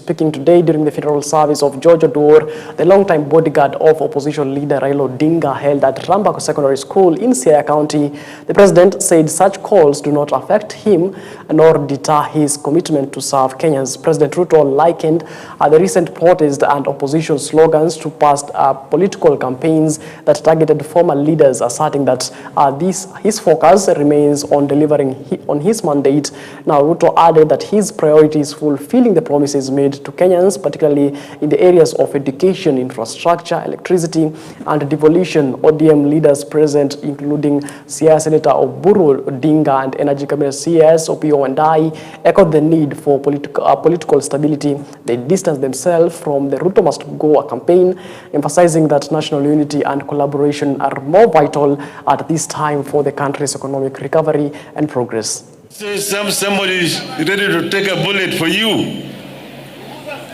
Speaking today during the funeral service of George Oduor, the longtime bodyguard of opposition leader Raila Odinga held at Rambako Secondary School in Siaya County, the president said such calls do not affect him nor deter his commitment to serve Kenyans. President Ruto likened the recent protest and opposition slogans to past political campaigns that targeted former leaders, asserting that his focus remains on delivering on his mandate. Now, Ruto added that his priority is fulfilling the promises made to Kenyans, particularly in the areas of education, infrastructure, electricity, and devolution. ODM leaders present, including Siaya Senator Oburu Odinga and Energy Cabinet CS Opiyo Wandayi, echoed the need for political stability. They distanced themselves from the Ruto Must Go campaign, emphasizing that national unity and collaboration are more vital at this time for the country's economic recovery and progress. So somebody is ready to take a bullet for you,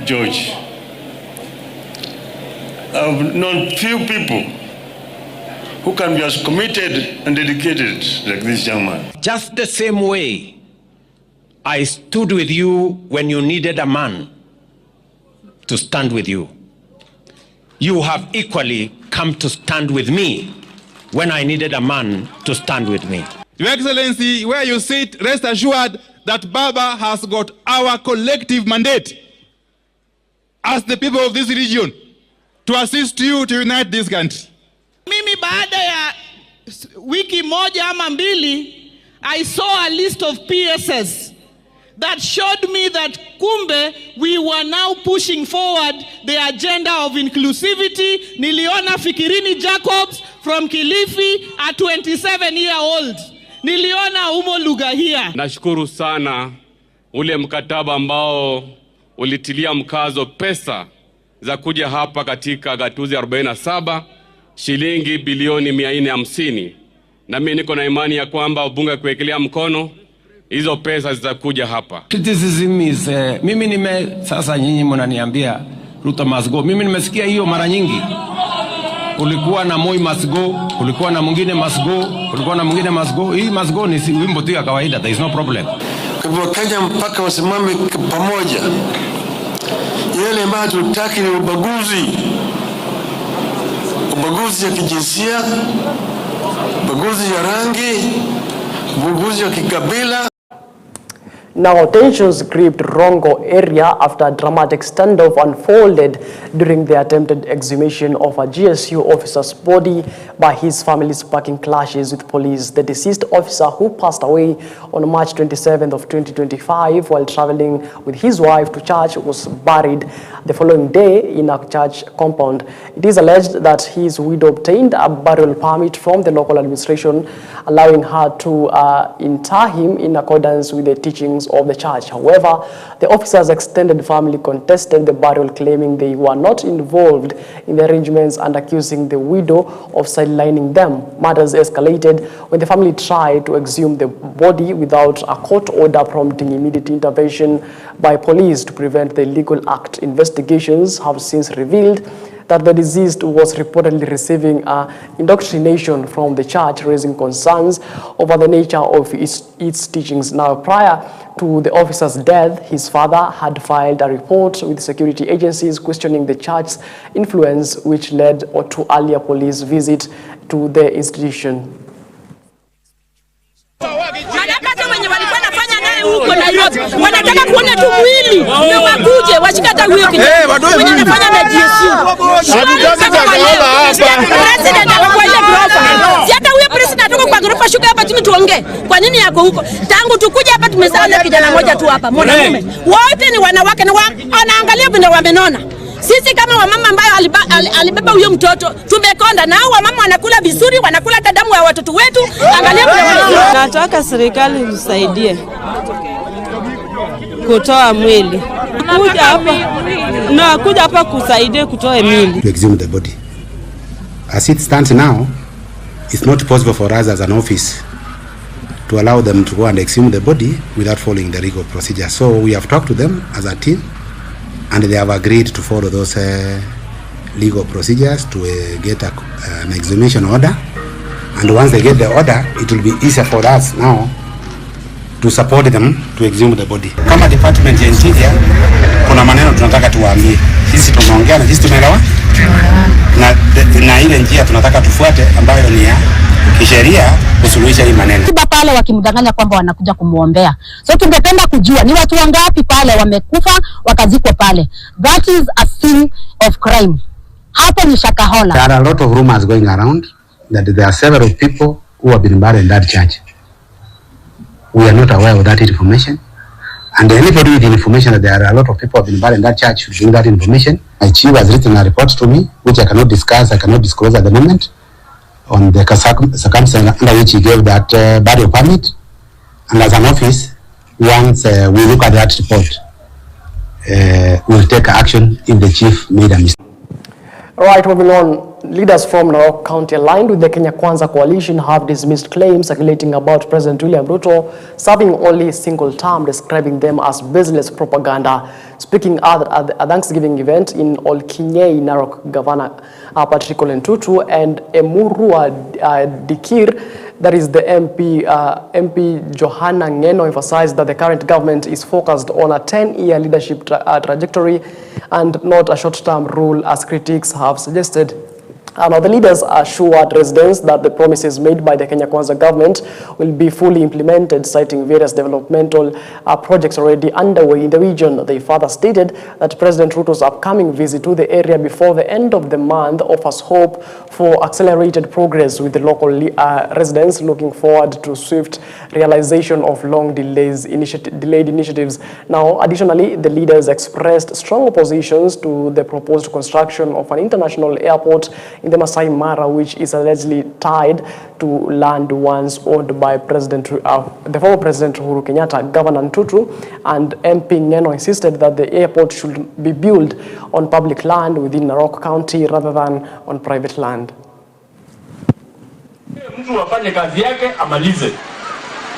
George. I've known few people who can be as committed and dedicated like this young man. Just the same way I stood with you when you needed a man to stand with you, you have equally come to stand with me when I needed a man to stand with me. Your Excellency, where you sit, rest assured that Baba has got our collective mandate as the people of this region to assist you to unite this country. Mimi baada ya wiki moja ama mbili, I saw a list of PSS that showed me that kumbe we were now pushing forward the agenda of inclusivity. Niliona Fikirini Jacobs from Kilifi, a 27-year-old. Niliona umo lugha hia. Nashukuru sana ule mkataba ambao ulitilia mkazo pesa za kuja hapa katika gatuzi 47 shilingi bilioni 450. Na mimi niko na imani ya kwamba bunge kuwekelea mkono hizo pesa zitakuja hapa. Criticism is mimi sasa nyinyi mnaniambia Ruto must go. Mimi nimesikia hiyo mara nyingi. Kulikuwa na Moi must go, kulikuwa na mwingine must go, kulikuwa na mwingine must go. Hii must go ni wimbo tu ya kawaida, there is no problem. Kwa Kenya mpaka wasimame pamoja. Yale ambayo tunataka ni ubaguzi ya kijinsia, ubaguzi ya rangi, ubaguzi ya kikabila. Now, tensions gripped Rongo area after a dramatic standoff unfolded during the attempted exhumation of a GSU officer's body by his family, sparking clashes with police. The deceased officer, who passed away on March 27th of 2025 while traveling with his wife to church, was buried the following day in a church compound. It is alleged that his widow obtained a burial permit from the local administration, allowing her to inter him in accordance with the teachings of the church. However, the officer's extended family contested the burial, claiming they were not involved in the arrangements and accusing the widow of sidelining them. Matters escalated when the family tried to exhume the body without a court order, prompting immediate intervention by police to prevent the illegal act. Investigations have since revealed that the deceased was reportedly receiving indoctrination from the church, raising concerns over the nature of its teachings. Now, prior to the officer's death, his father had filed a report with security agencies questioning the church's influence, which led to earlier police visit to the institution. Wanataka kuona tu mwili ndio wakuje washika hata huyo kijana. Mwenye anafanya na GSU. President anakuwa ile ghorofa. Si hata huyo president anatoka kwa ghorofa shuka hapa chini tuongee. Kwa nini yako huko? Tangu tukuja hapa tumesana kijana mmoja tu hapa. Mwanamume. Wote ni wanawake na wanaangalia vile wamenona. Sisi kama wamama ambayo alibeba huyo mtoto tumekonda, na hao wamama wanakula vizuri, wanakula damu ya watoto wetu. Angalia vile wanakula. Nataka serikali isaidie kutoa mwili. Kuja hapa kusaidia kutoa mwili. To exhume the body. As it stands now, it's not possible for us as an office to allow them to go and exhume the body without following the legal procedure. So we have talked to them as a team, and they have agreed to follow those legal procedures to get an exhumation order. And once they get the order, it will be easier for us now to support them to exhume the body. Kama department ya interior, kuna maneno sisi tumeongea na sisi tumeelewa na ile njia tunataka tufuate ambayo ni ya kisheria kusuluhisha hii maneno. Pale wakimdanganya kwamba wanakuja kumuombea. So tungependa kujua ni watu wangapi pale wamekufa wakazikwa pale. That is a sin of crime. Hapo ni Shakahola. There are a lot of rumors going around that there are several people who have been buried in that church. We are not aware of that information. And anybody with information that there are a lot of people who have been buried in that church should bring that information. My chief has written a report to me, which I cannot discuss, I cannot disclose at the moment, on the circumstances under which he gave that burial permit. And as an office, once we look at that report, we'll take action if the chief made a mistake. Right, moving on. Leaders from Narok County aligned with the Kenya Kwanza coalition have dismissed claims circulating about President William Ruto serving only a single term, describing them as business propaganda. Speaking at a Thanksgiving event in Olkinyei, Narok Governor Patrick Ole Ntutu and Emurua Dikir, that is the MP Johanna Ngeno, emphasized that the current government is focused on a 10-year leadership trajectory and not a short-term rule, as critics have suggested. Now, the leaders assured residents that the promises made by the Kenya Kwanza government will be fully implemented, citing various developmental projects already underway in the region. They further stated that President Ruto's upcoming visit to the area before the end of the month offers hope for accelerated progress, with the local residents looking forward to swift realization of long delayed initiatives. Now, additionally, the leaders expressed strong oppositions to the proposed construction of an international airport in the Masai Mara, which is allegedly tied to land once owned by the former President Uhuru Kenyatta. Governor Ntutu and MP Ngeno insisted that the airport should be built on public land within Narok County rather than on private land. Mtu afanye kazi yake amalize.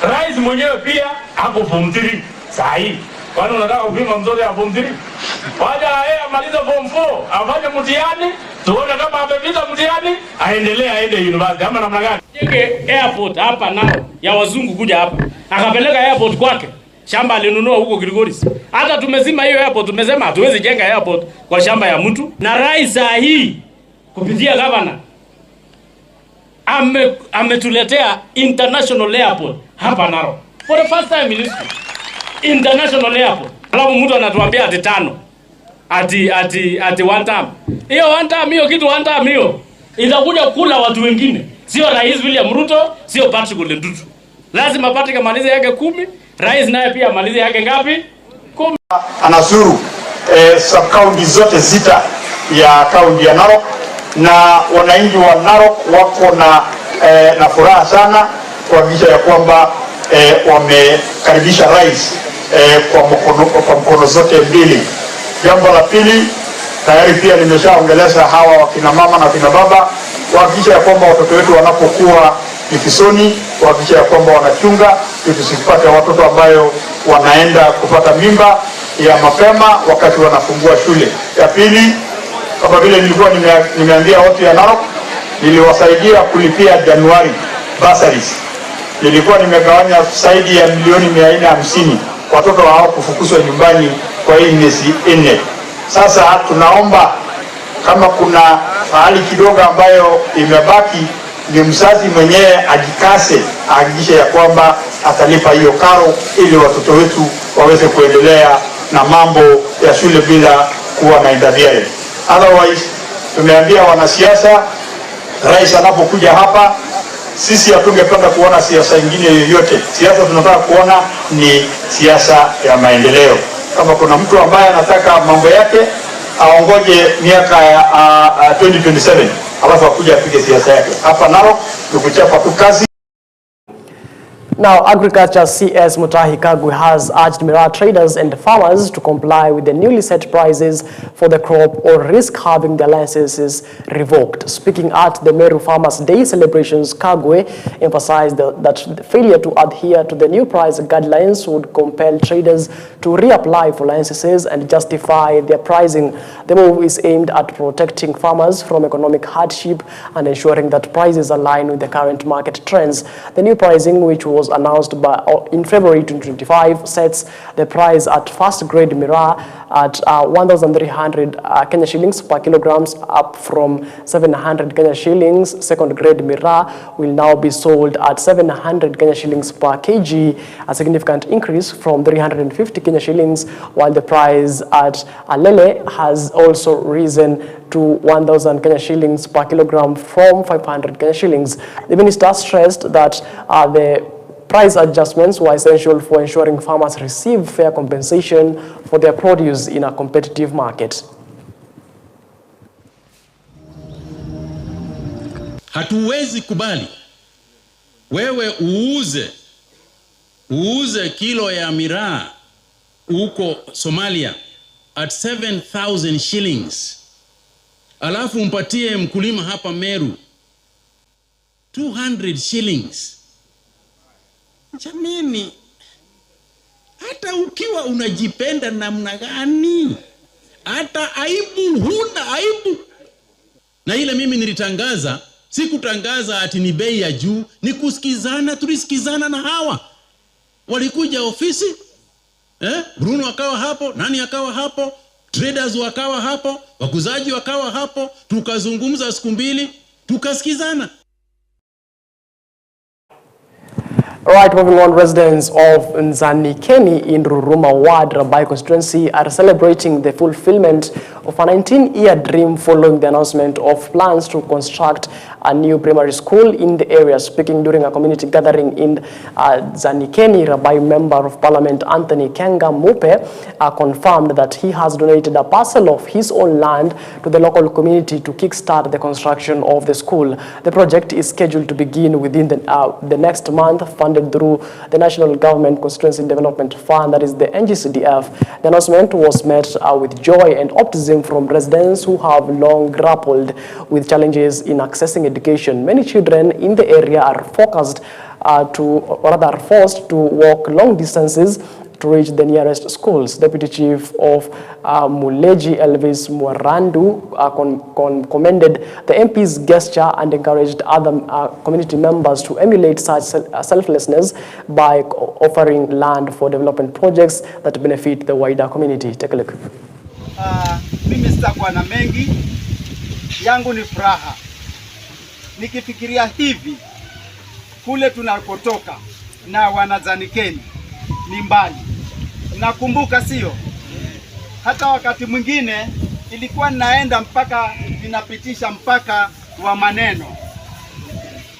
Rais mwenyewe pia hapo form 3 saa hii. Kwani unataka kupima mzozo ya form 3? Wacha yeye amalize form 4, afanye mtihani, tuone kama amepita mtihani, aende university ama namna gani. Jenge airport hapa nao ya wazungu kuja hapa. Akapeleka airport kwake. Shamba alinunua huko Gilgoris. Hata tumezima hiyo airport, tumesema hatuwezi jenga airport kwa shamba ya mtu. Na rais saa hii kupitia governor ametuletea international airport hapa Narok. For the first time in history. International airport. Alafu mtu anatuambia ati 5. Ati one time. Hiyo one time, hiyo kitu one time hiyo itakuja kula watu wengine. Sio Rais William Ruto, sio Patrick Ole Ntutu. Lazima Patrick amalize yake 10, rais naye pia amalize yake ngapi? 10. Anazuru sub-county zote 6 ya kaunti ya Narok, na wananchi wa Narok wako na furaha sana kuhakikisha ya kwamba wamekaribisha rais kwa mkono zote mbili. Jambo la pili, tayari pia nimeshaongeleza hawa wakina mama na wakina baba kuhakikisha ya kwamba watoto wetu wanapokuwa likisoni, kuhakikisha ya kwamba wanachunga ili tusipate watoto ambayo wanaenda kupata mimba ya mapema wakati wanafungua shule. Ya pili, kama vile nilikuwa nimeambia watu ya Narok, niliwasaidia kulipia Januari bursaries. Nilikuwa nimegawanya zaidi ya milioni 450 watoto hao kufukuzwa nyumbani kwa hii miezi 4. Sasa tunaomba kama kuna mahali kidogo ambayo imebaki, ni mzazi mwenyewe ajikase, ahakikishe ya kwamba atalipa hiyo karo ili watoto wetu waweze kuendelea na mambo ya shule bila kuwa na interference. Otherwise, tumeambia wanasiasa, rais anapokuja hapa, sisi hatungependa kuona siasa nyingine yoyote. Siasa tunataka kuona ni siasa ya maendeleo. Kama kuna mtu ambaye anataka mambo yake aongoje miaka ya 2027, alafu akuja apige siasa yake. Hapa Narok ni kuchapa tu kazi. Now, Agriculture CS Mutahi Kagwe has urged miraa traders and farmers to comply with the newly set prices for the crop or risk having their licenses revoked. Speaking at the Meru Farmers' Day celebrations, Kagwe emphasized that the failure to adhere to the new price guidelines would compel traders to reapply for licenses and justify their pricing. The move is aimed at protecting farmers from economic hardship and ensuring that prices align with the current market trends. The new pricing, which was was announced in February 2025 sets the price at first grade miraa at 1,300 Kenya shillings per kilograms, up from 700 Kenya shillings. Second grade miraa will now be sold at 700 Kenya shillings per kg, a significant increase from 350 Kenya shillings, while the price at alele has also risen to 1,000 Kenya shillings per kilogram from 500 Kenya shillings. The minister stressed that the price adjustments were essential for ensuring farmers receive fair compensation for their produce in a competitive market. Hatuwezi kubali wewe uuze kilo ya miraa huko Somalia at 7,000 shillings. Alafu mpatie mkulima hapa Meru 200 shillings. Jamani, hata ukiwa unajipenda namna gani, hata aibu huna aibu. Na ile mimi nilitangaza, sikutangaza ati ni bei ya juu, ni kusikizana. Tulisikizana na hawa walikuja ofisi, Bruno akawa hapo, nani akawa hapo, traders wakawa hapo, wakuzaji wakawa hapo, tukazungumza siku mbili, tukasikizana. Right, moving on, residents of Nzanikeni in Ruruma Ward, Rabai constituency are celebrating the fulfillment of a 19-year dream following the announcement of plans to construct a new primary school in the area. Speaking during a community gathering in Nzanikeni, Rabai Member of Parliament Anthony Kenga Mupe confirmed that he has donated a parcel of his own land to the local community to kickstart the construction of the school. The project is scheduled to begin within the next month, funded through the National Government Constituency Development Fund, that is the NGCDF. The announcement was met with joy and optimism from residents who have long grappled with challenges in accessing education. Many children in the area are forced to walk long distances to reach the nearest schools. Deputy Chief of Muleji Elvis Mwarandu commended the MP's gesture and encouraged other community members to emulate such selflessness by offering land for development projects that benefit the wider community. Take a look. Mimi sitakuwa na mengi, yangu ni furaha. Nikifikiria hivi, kule tunakotoka na Wanadzanikeni ni mbali. Nakumbuka sio? Hata wakati mwingine ilikuwa naenda mpaka ninapitisha mpaka wa maneno.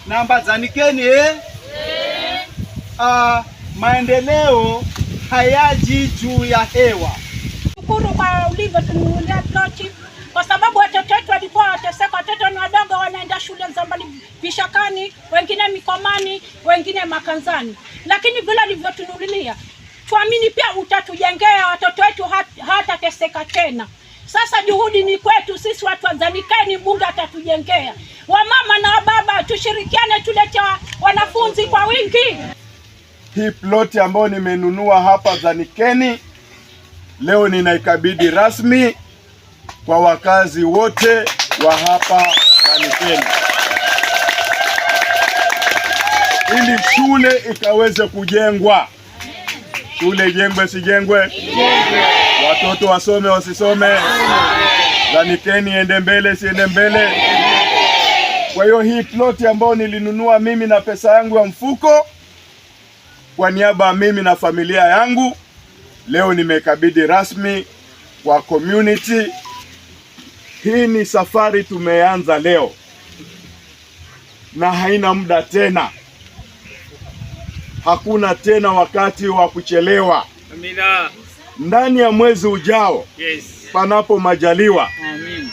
Namba Dzanikeni maendeleo hayaji juu ya hewa. Shukuru kwa ulivyotununulia ploti, kwa sababu watoto wetu walikuwa wateseka. Watoto ni wadogo, wanaenda shule za mbali, Vishakani, wengine Mikomani, wengine Makanzani. Lakini vile ulivyotununulia, tuamini pia utatujengea watoto wetu hata teseka tena. Sasa juhudi ni kwetu sisi watu wa Dzanikeni, Mungu atatujengea. Wamama na wababa tushirikiane, tulete wanafunzi kwa wingi. Hii ploti ambayo nimenunua hapa Dzanikeni leo ninaikabidhi rasmi kwa wakazi wote wa hapa Dzanikeni, ili shule ikaweze kujengwa. Shule ijengwe sijengwe, watoto wasome wasisome, Dzanikeni ende mbele siende mbele. Kwa hiyo hii ploti ambayo nilinunua mimi na pesa yangu ya mfuko kwa niaba mimi na familia yangu, leo nimekabidhi rasmi kwa community. Hii ni safari tumeanza leo na haina muda tena. Hakuna tena wakati wa kuchelewa. Amina. Ndani ya mwezi ujao, Yes, panapo majaliwa, amin,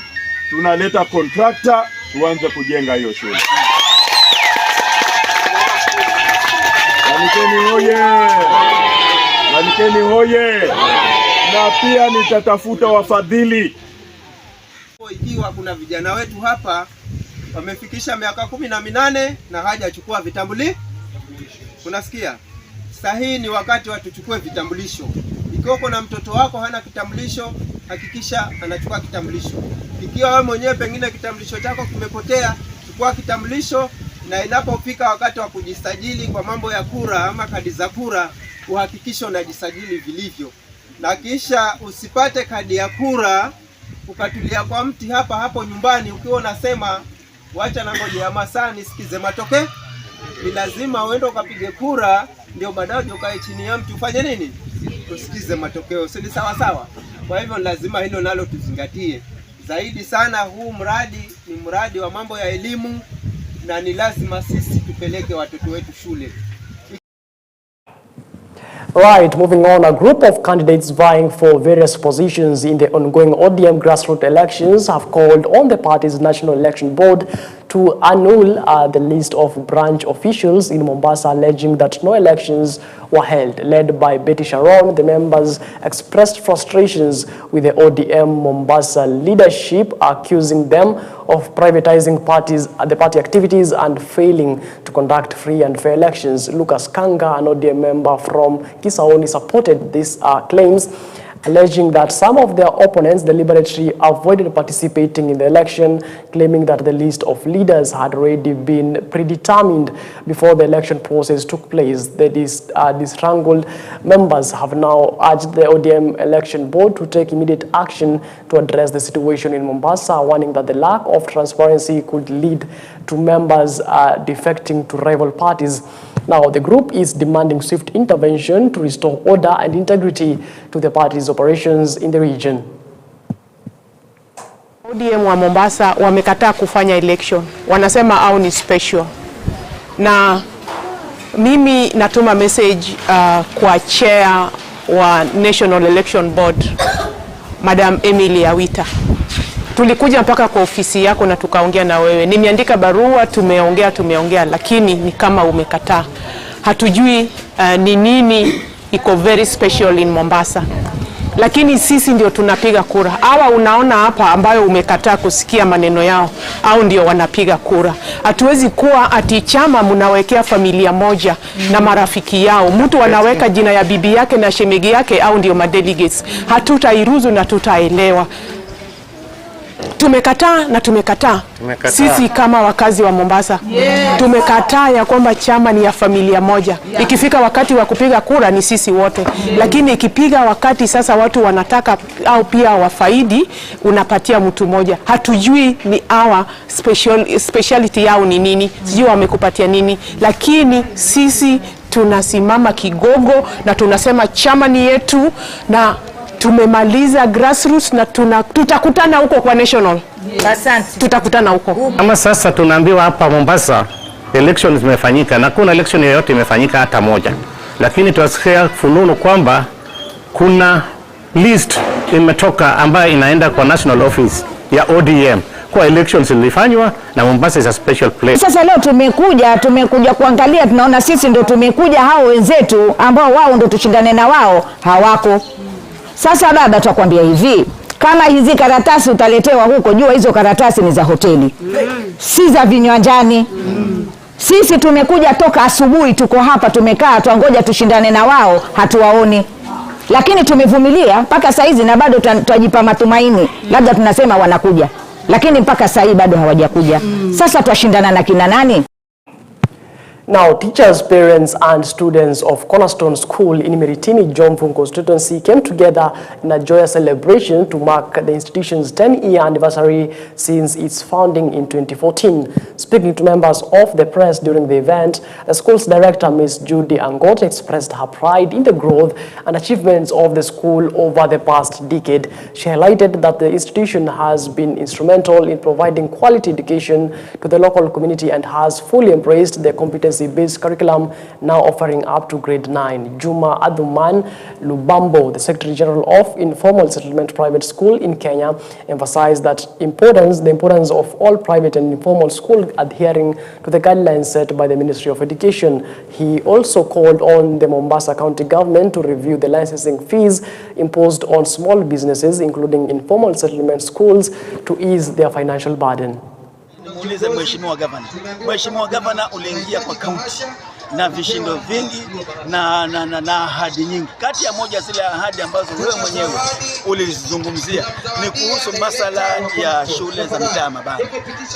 tunaleta contractor tuanze kujenga hiyo shule. Dzanikeni hoye! Dzanikeni hoye! Na pia nitatafuta wafadhili. Ikiwa kuna vijana wetu hapa wamefikisha miaka 18 na hajachukua vitambulisho. Unasikia? Sahihi ni wakati wa tuchukue vitambulisho. Ikiwa kuna mtoto wako hana kitambulisho, hakikisha anachukua kitambulisho. Ikiwa wewe mwenyewe pengine kitambulisho chako kimepotea, chukua kitambulisho na inapofika wakati wa kujisajili kwa mambo ya kura ama kadi za kura, uhakikishe unajisajili vilivyo, na kisha usipate kadi ya kura ukatulia kwa mti hapo nyumbani ukiwa unasema wacha na ngoja ya masaa nisikize matokeo. Ni lazima uende ukapige kura, ndio baadaye ukae chini ya mti ufanye nini? Usikize matokeo. Si sawa sawa? Kwa hivyo lazima hilo nalo tuzingatie zaidi sana. Huu mradi ni mradi wa mambo ya elimu, na ni lazima sisi tupeleke watoto wetu shule. Right, moving on, a group of candidates vying for various positions in the ongoing ODM grassroots elections have called on the party's National Election Board to annul the list of branch officials in Mombasa, alleging that no elections were held. Led by Betty Sharon, the members expressed frustrations with the ODM Mombasa leadership, accusing them of privatizing the party activities and failing to conduct free and fair elections. Lucas Kanga, an ODM member from Kisaoni, supported these claims, alleging that some of their opponents deliberately avoided participating in the election, claiming that the list of leaders had already been predetermined before the election process took place. The disgruntled members have now urged the ODM election board to take immediate action to address the situation in Mombasa, warning that the lack of transparency could lead to members defecting to rival parties. Now, the group is demanding swift intervention to restore order and integrity to the party's operations in the region. ODM wa Mombasa wamekataa kufanya election. Wanasema au ni special. Na mimi natuma message kwa chair wa National Election Board, Madam Emily Awita. Tulikuja mpaka kwa ofisi yako na tukaongea na wewe. Nimeandika barua, tumeongea, lakini ni kama umekataa. Hatujui ni nini iko very special in Mombasa. Lakini sisi ndio tunapiga kura. Hawa unaona hapa ambayo umekataa kusikia maneno yao, au ndio wanapiga kura. Hatuwezi kuwa ati chama mnawekea familia moja na marafiki yao. Mtu anaweka jina ya bibi yake na shemegi yake, au ndio madelegates. Hatutairuhusu na tutaelewa. Tumekataa na tumekataa. Sisi kama wakazi wa Mombasa, tumekataa ya kwamba chama ni ya familia moja. Ikifika wakati wa kupiga kura ni sisi wote. Lakini ikipiga wakati sasa watu wanataka au pia wafaidi, unapatia mtu moja. Hatujui ni our speciality yao ni nini. Sijui wamekupatia nini. Lakini sisi tunasimama kigogo na tunasema chama ni yetu, na tumemaliza grassroots na tutakutana huko kwa national. Asante. Tutakutana huko. Kama sasa tunaambiwa hapa Mombasa elections zimefanyika, na kuna election yoyote imefanyika hata moja. Lakini tunasikia fununu kwamba kuna list imetoka ambayo inaenda kwa national office ya ODM kwa elections zilifanywa, na Mombasa is a special place. Sasa leo tumekuja kuangalia, tunaona sisi ndio tumekuja, hao wenzetu ambao wao ndio tushindane na wao hawako. Sasa baba, tutakwambia hivi, kama hizi karatasi utaletewa huko, jua hizo karatasi ni za hoteli, si za vinywanjani. Sisi tumekuja toka asubuhi, tuko hapa tumekaa, tuangoja tushindane na wao, hatuwaoni. Lakini tumevumilia mpaka saa hizi na bado tutajipa matumaini, labda tunasema wanakuja, lakini mpaka saa hii bado hawajakuja. Sasa tuashindana na kina nani? Now, teachers, parents and students of Cornerstone School in Miritini, Jomvu constituency came together in a joyous celebration to mark the institution's 10-year anniversary since its founding in 2014. Speaking to members of the press during the event, the school's director, Ms. Judy Angot, expressed her pride in the growth and achievements of the school over the past decade. She highlighted that the institution has been instrumental in providing quality education to the local community and has fully embraced the competency-based curriculum, now offering up to grade 9. Juma Aduman Lubambo, the Secretary General of Informal Settlement Private School in Kenya, emphasized that the importance of all private and informal schools adhering to the guidelines set by the Ministry of Education. He also called on the Mombasa County government to review the licensing fees imposed on small businesses, including informal settlement schools, to ease their financial burden. Nimuulize Mheshimiwa Governor. Mheshimiwa Governor, uliingia kwa county na vishindo vingi na ahadi nyingi. Kati ya moja zile ahadi ambazo wewe mwenyewe ulizungumzia ni kuhusu masala ya shule za mitaa ya mabanda.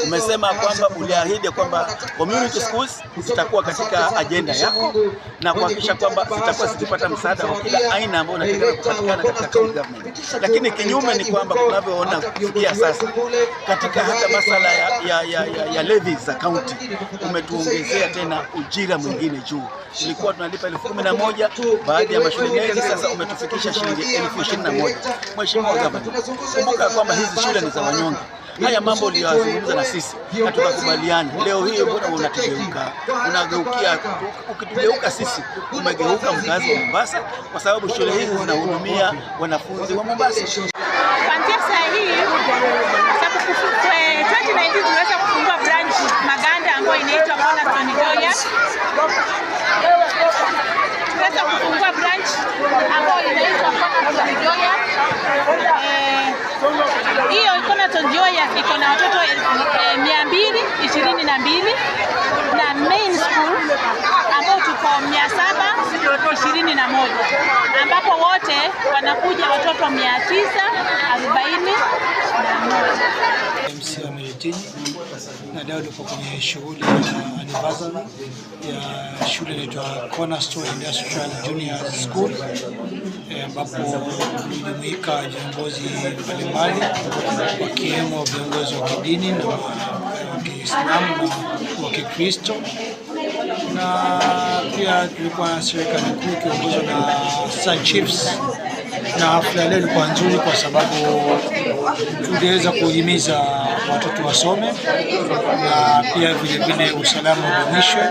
Umesema kwamba uliahidi kwamba community schools zitakuwa katika agenda yako na kuhakikisha kwamba zitakuwa zikipata msaada wa kila aina ambao unategemea kupatikana katika county government. Lakini kinyume ni kwamba tunavyoona kufikia sasa katika hata masala ya levies za county umetuongezea tena ujira mwingine juu. Tulikuwa tunalipa 11,000 baadhi ya mashule mengi, sasa umetufikisha shilingi 21,000. Mheshimiwa Gavana, kumbuka kwamba hizi shule ni za wanyonge. Haya mambo uliyozungumza na sisi na tukakubaliana. Leo hii mbona unatugeuka? Unageukia, ukitugeuka sisi umegeuka mkazi wa Mombasa, kwa sababu shule hizi zinahudumia wanafunzi wa Mombasa. Kuanzia saa hii, sababu 2019 tuliweza kufungua branch Maganda ambayo inaitwa Cornerstone Joya. Tuliweza kufungua branch ambayo inaitwa Cornerstone Joya. Hiyo Cornerstone Joya iko na watoto 222 na main school ambao tuko 721 ambapo wote wanakuja watoto 941. MC Ameretini na leo tuko kwenye shughuli ya anniversary ya shule inaitwa Cornerstone Industrial Junior School ambapo tulijumuika viongozi mbalimbali wakiwemo viongozi wa kidini na wa Kiislamu na wa Kikristo, na pia tulikuwa na serikali kuu ikiongozwa na Sir Chiefs, na hafla leo ilikuwa nzuri kwa sababu tuliweza kuhimiza watoto wasome na pia vile usalama udumishwe.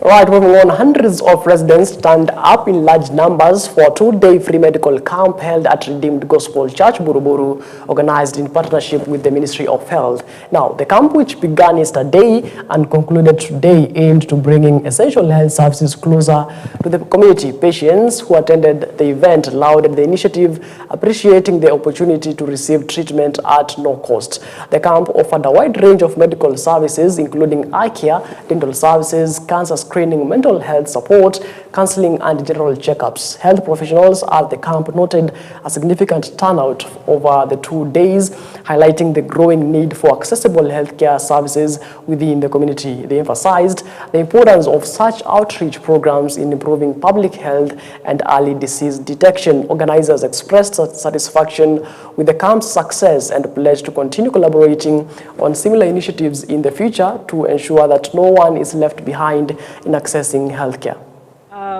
Right, moving on, hundreds of residents turned up in large numbers for a two-day free medical camp held at Redeemed Gospel Church, Buruburu, organized in partnership with the Ministry of Health. Now, the camp, which began yesterday and concluded today, aimed to bringing essential health services closer to the community. Patients who attended the event lauded the initiative, appreciating the opportunity to receive treatment at no cost. The camp offered a wide range of medical services, including eye care, dental services, cancer screening, mental health support, counseling, and general checkups. Health professionals at the camp noted a significant turnout over the 2 days, highlighting the growing need for accessible healthcare services within the community. They emphasized the importance of such outreach programs in improving public health and early disease detection. Organizers expressed satisfaction with the camp's success and pledged to continue collaborating on similar initiatives in the future to ensure that no one is left behind in accessing healthcare.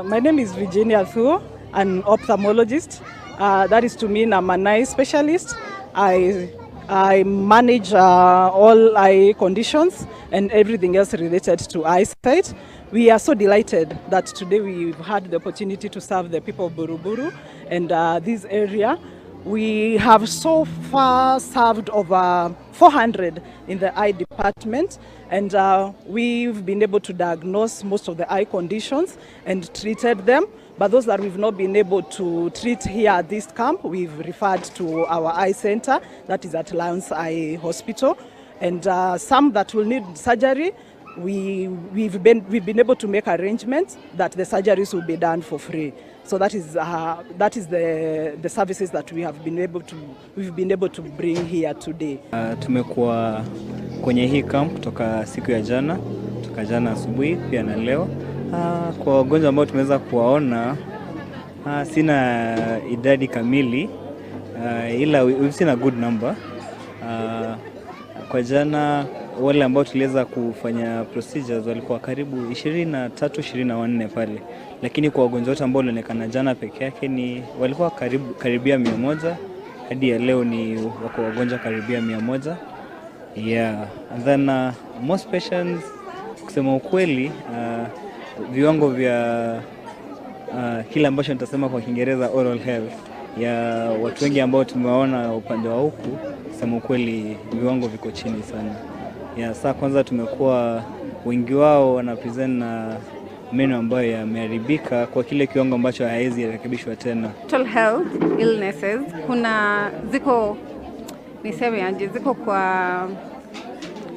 My name is Virginia Thuo, an ophthalmologist. That is to mean I'm an eye specialist. I manage all eye conditions and everything else related to eyesight. We are so delighted that today we've had the opportunity to serve the people of Buruburu and this area. We have so far served over 400 in the eye department, and we've been able to diagnose most of the eye conditions and treated them. But those that we've not been able to treat here at this camp, we've referred to our eye center, that is at Lions Eye Hospital. And some that will need surgery, we've been able to make arrangements that the surgeries will be done for free. So that is the services that we've been able to bring here today. Tumekuwa kwenye hii camp toka siku ya jana, toka jana asubuhi pia na leo. Kwa wagonjwa ambao tumeweza kuwaona, sina idadi kamili, ila we've seen a good number. Kwa jana wale ambao tuliweza kufanya procedures walikuwa karibu 23-24 pale, lakini kwa wagonjwa wote ambao walionekana jana peke yake ni walikuwa karibia 100, hadi ya leo ni wako wagonjwa karibia 100. Yeah, and then most patients, kusema ukweli, viwango vya kile ambacho nitasema kwa Kiingereza oral health ya watu wengi ambao tumewaona upande wa huku, kusema ukweli viwango viko chini sana. Ya saa kwanza tumekuwa wengi wao wana present na meno ambayo yameharibika kwa kile kiwango ambacho haiwezi rekebishwa tena. Mental health illnesses kuna ziko kwa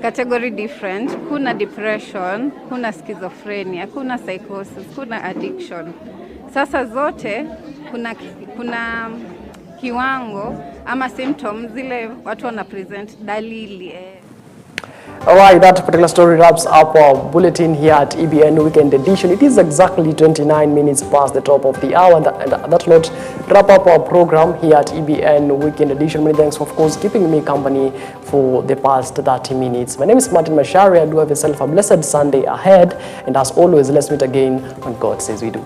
category different. Kuna depression, kuna schizophrenia, kuna psychosis, kuna addiction. Sasa zote kuna kiwango ama symptoms zile watu wana present dalili. All right, that particular story wraps up our bulletin here at EBN Weekend Edition. It is exactly 29 minutes past the top of the hour, and that will wrap up our program here at EBN Weekend Edition. Many thanks, of course, keeping me company for the past 30 minutes. My name is Macharia. Do have yourself a blessed Sunday ahead, and as always, let's meet again when God says we do.